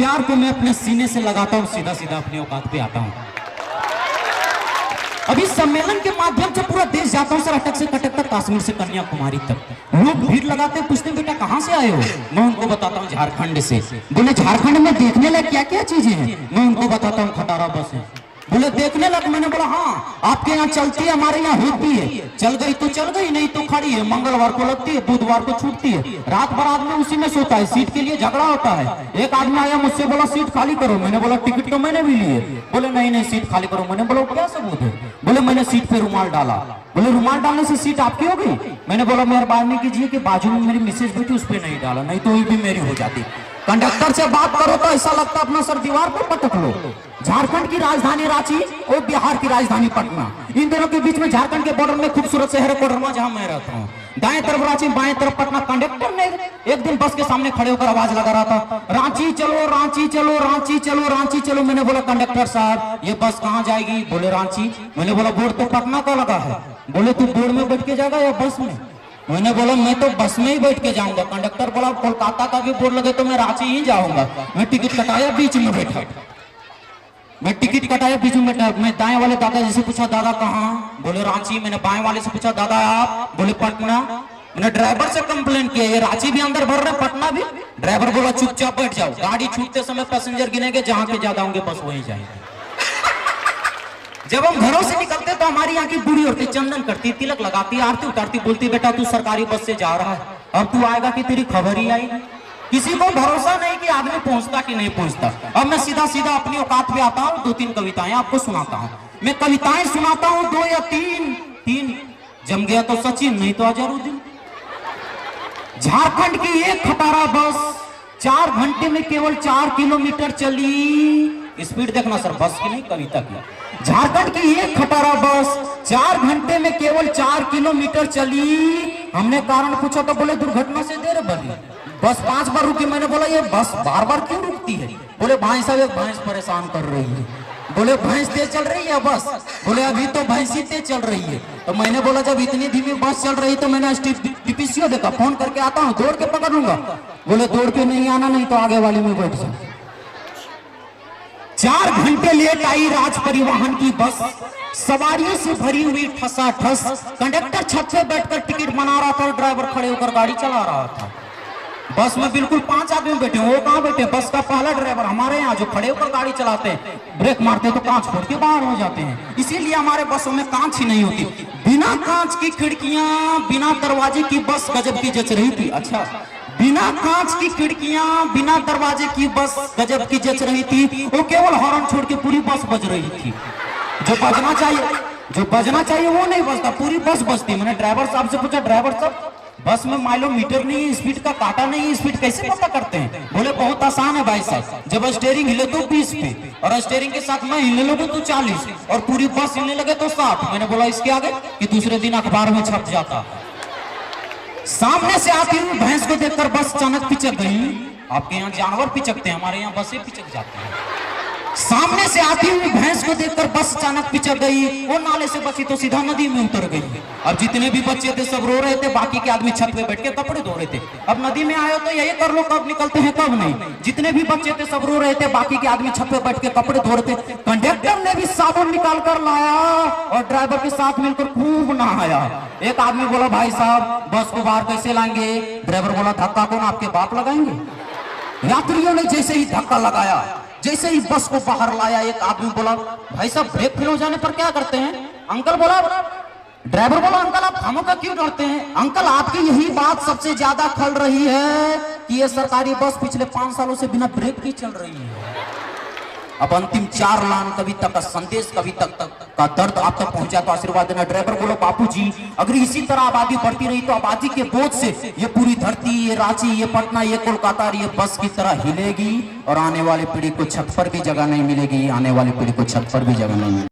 प्यार को मैं अपने सीने से लगाता हूँ, सीधा सीधा अपनी औकात पे आता हूँ। अभी सम्मेलन के माध्यम से पूरा देश जाता हूँ सर, अटक से कटक तक, कश्मीर से कन्याकुमारी तक। लोग भीड़ लगाते हैं, पूछते हैं बेटा कहाँ से आए हो? मैं उनको बताता हूँ झारखंड से। बोले झारखंड में देखने लायक क्या क्या चीजें हैं? मैं उनको बताता हूँ खटारा बस है। बोले देखने लग? मैंने बोला हाँ, आपके यहाँ चलती है, हमारे यहाँ होती है। चल गई तो चल गई, नहीं तो खड़ी है। मंगलवार को लगती है, बुधवार को छूटती है। रात भर आदमी उसी में सोता है, सीट के लिए झगड़ा होता है। एक आदमी आया मुझसे, बोला सीट खाली करो। मैंने बोला टिकट तो मैंने भी लिए। बोले नहीं नहीं सीट खाली करो। मैंने बोला क्या सबूत है? बोले मैंने सीट पे रुमाल डाला। बोले रुमाल डालने से सीट आपकी हो गई? मैंने बोला मेहरबानी कीजिए कि बाजू में मेरी मिसेज बैठी, उस पर नहीं डाला, नहीं तो वो भी मेरी हो जाती। कंडक्टर से बात करो तो ऐसा लगता अपना सर दीवार पर पटक लो। झारखंड की राजधानी रांची और बिहार की राजधानी पटना, इन दोनों के बीच में झारखंड के बॉर्डर में खूबसूरत शहर है कोडरमा, जहां मैं रहता हूँ। दाएं तरफ रांची, बाएं तरफ पटना। कंडक्टर ने एक दिन बस के सामने खड़े होकर आवाज लगा रहा था, रांची चलो रांची चलो रांची चलो रांची चलो। मैंने बोला कंडक्टर साहब ये बस कहाँ जाएगी? बोले रांची। मैंने बोला बोर्ड तो पटना का लगा है। बोले तू बोर्ड में बैठ के जाएगा या बस में? मैंने बोला मैं तो बस में ही बैठ के जाऊंगा। कंडक्टर बोला कोलकाता का भी बोर्ड लगे तो मैं रांची ही जाऊंगा। मैं टिकट कटाया, बीच में बैठा। मैं टिकट कटाया, बीच में बैठा। मैं दाएं वाले दादा से पूछा दादा कहाँ? बोले रांची। मैंने बाएं वाले से पूछा दादा आप? बोले पटना। मैंने ड्राइवर से कंप्लेंट किया, ये रांची भी अंदर भर रहे, पटना भी। ड्राइवर बोला चुपचाप बैठ जाओ, गाड़ी छूटते समय पैसेंजर गिनेंगे, जहां के ज्यादा होंगे बस वहीं जाएंगे। जब हम घरों से निकलते तो हमारी यहाँ की बूढ़ी औरतें चंदन करती, तिलक लगाती, आरती उतारती, बोलती बेटा तू सरकारी बस से जा रहा है, अब तू आएगा कि तेरी खबर ही आई। किसी को भरोसा नहीं कि आदमी पहुंचता कि नहीं पहुंचता। अब मैं सीधा सीधा अपनी औकात पे आता हूँ, 2-3 कविताएं आपको सुनाता हूँ। मैं कविताएं सुनाता हूँ 2 या 3 जम गया तो सचिन, नहीं तो अजहरुद्दीन। झारखंड की एक खटारा बस 4 घंटे में केवल 4 किलोमीटर चली। स्पीड देखना सर, बस की नहीं कविता की। झारखंड की एक खटारा बस 4 घंटे में केवल 4 किलोमीटर चली। हमने कारण पूछा तो बोले दुर्घटना से देर बढ़ी, बस 5 बार रुकी। मैंने बोला ये बस बार बार क्यों रुकती है? बोले भाई साहब एक भैंस परेशान कर रही है। बोले भैंस तेज चल रही है बस? बोले अभी तो भैंस ही तेज चल रही है। तो मैंने बोला जब इतनी धीमी बस चल रही तो मैंने टीपीसीओ देखा, फोन करके आता हूँ, दौड़ के पकड़ लूंगा। बोले दौड़ के नहीं आना, नहीं तो आगे वाले में बैठ जाओ। 4 घंटे लेट आई राज परिवहन की बस, सवारियों से भरी हुई ठसाठस। कंडक्टर छत पे बैठकर टिकट बना रहा था, ड्राइवर खड़े होकर गाड़ी चला रहा था। बस में बिल्कुल 5 आदमी बैठे, वो कहाँ बैठे? बस का पहला ड्राइवर हमारे यहाँ, जो खड़े होकर गाड़ी चलाते हैं, ब्रेक मारते तो कांच फोड़ के बाहर हो जाते हैं। इसीलिए हमारे बसों में कांच ही नहीं होती। बिना कांच की खिड़कियां, बिना दरवाजे की बस गजब की जच रही थी। अच्छा, बिना कांच की खिड़कियां, बिना दरवाजे की बस गजब की जच रही थी। वो केवल हॉर्न छोड़ के पूरी बस बज रही थी। जो बजना चाहिए वो नहीं बजता, पूरी बस बजती। मैंने ड्राइवर साहब से पूछा ड्राइवर साहब बस में माइलोमीटर नहीं है, स्पीड का काटा नहीं है, स्पीड कैसे पता करते हैं? बोले बहुत आसान है भाई साहब, जब स्टीयरिंग हिले तो 20 पे, और स्टीयरिंग के साथ मैं हिलने लगे तो 40, और पूरी बस हिलने लगे तो 60। मैंने बोला इसके आगे कि दूसरे दिन अखबार में छप जाता। सामने से आती हुई भैंस को देखकर बस अचानक पिचक गई। आपके यहाँ जानवर पिचकते हैं, हमारे यहाँ बसें पिचक जाती हैं। सामने से आती हुई भैंस को देखकर बस अचानक पिचक गई। वो नाले से बची तो सीधा नदी में उतर गई। अब जितने भी बच्चे थे सब रो रहे थे, बाकी के आदमी छत पे बैठ के कपड़े धो रहे थे। अब नदी में आए तो यही कर लो, कब निकलते हैं कब नहीं। जितने भी बच्चे थे सब रो रहे थे, बाकी के आदमी छत पे बैठ के कपड़े धो रहे थे। कंडक्टर ने भी साबुन निकाल कर लाया और ड्राइवर के साथ मिलकर खूब नहाया। एक आदमी बोला भाई साहब बस को बाहर कैसे लाएंगे? ड्राइवर बोला धक्का कौन, आपके बाप लगाएंगे? यात्रियों ने जैसे ही धक्का लगाया, जैसे ही बस को बाहर लाया, एक आदमी बोला भाई साहब ब्रेक फेल हो जाने पर क्या करते हैं? अंकल बोला, ड्राइवर बोला अंकल आप खामों का क्यों डरते हैं? अंकल आपकी यही बात सबसे ज्यादा खल रही है कि ये सरकारी बस पिछले 5 सालों से बिना ब्रेक की चल रही है। अब अंतिम 4 लाइन कविता का संदेश, कविता का दर्द आप तक पहुंचा तो आशीर्वाद देना। ड्राइवर बोलो बापूजी अगर इसी तरह आबादी बढ़ती रही तो आबादी के बोझ से ये पूरी धरती, ये रांची, ये पटना, ये कोलकाता ये बस की तरह हिलेगी और आने वाली पीढ़ी को छत पर भी जगह नहीं मिलेगी। आने वाली पीढ़ी को छत पर भी जगह नहीं मिलेगी।